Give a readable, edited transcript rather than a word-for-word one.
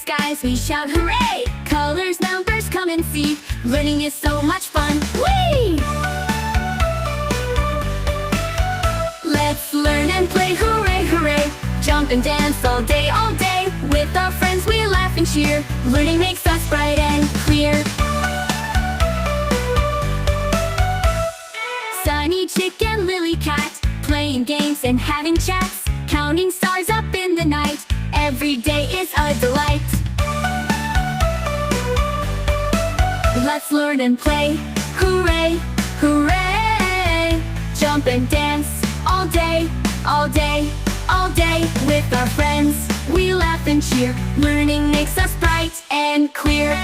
skies we shout hooray! Colors, numbers, come and see. Learning is so much fun. Whee! Let's learn and play, hooray, hooray! Jump and dance all day, all day. With our friends we laugh and cheer. Learning makes us bright and clear. Sunny chick and lily cat, playing games and having chats. Counting stars up in the night. Every day is a delight. Let's learn and play, hooray, hooray! Jump and dance all day, all day, all day. With our friends we laugh and cheer. Learning makes us bright and clear.